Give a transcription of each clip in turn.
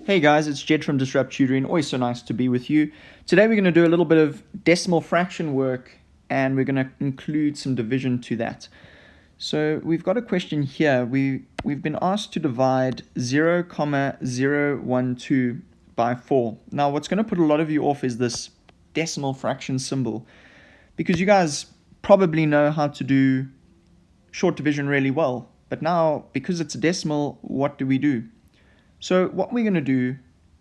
Hey guys, it's Jedd from Disrupt Tutoring. Always so nice to be with you. Today we're going to do a little bit of decimal fraction work and we're going to include some division to that. So we've got a question here. We've been asked to divide 0,012 by 4. Now what's going to put a lot of you off is this decimal fraction symbol, because you guys probably know how to do short division really well. But now, because it's a decimal, what do? So what we're going to do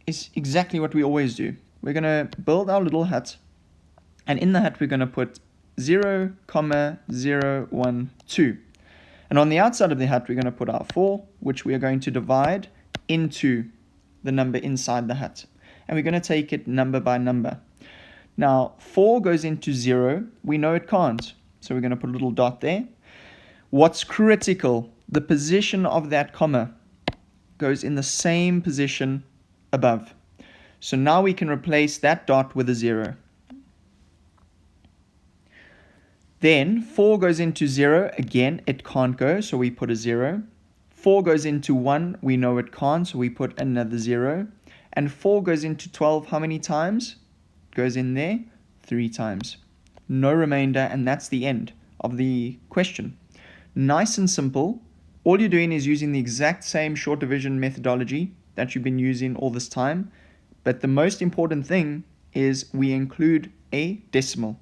is exactly what we always do. We're going to build our little hut, and in the hut we're going to put 0,012. And on the outside of the hut we're going to put our 4, which we are going to divide into the number inside the hut. And we're going to take it number by number. Now 4 goes into 0. We know it can't, so we're going to put a little dot there. What's critical? The position of that comma goes in the same position above. So now we can replace that dot with a 0. Then 4 goes into 0. Again, it can't go, so we put a 0. 4 goes into 1. We know it can't, so we put another 0. And 4 goes into 12 how many times? Goes in there 3 times. No remainder, and that's the end of the question. Nice and simple. All you're doing is using the exact same short division methodology that you've been using all this time. But the most important thing is we include a decimal.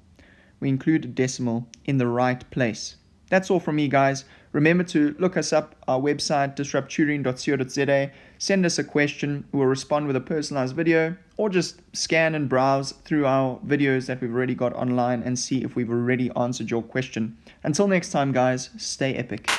We include a decimal in the right place. That's all from me, guys. Remember to look us up, our website, disrupttutoring.co.za. Send us a question. We'll respond with a personalized video, or just scan and browse through our videos that we've already got online and see if we've already answered your question. Until next time, guys, stay epic.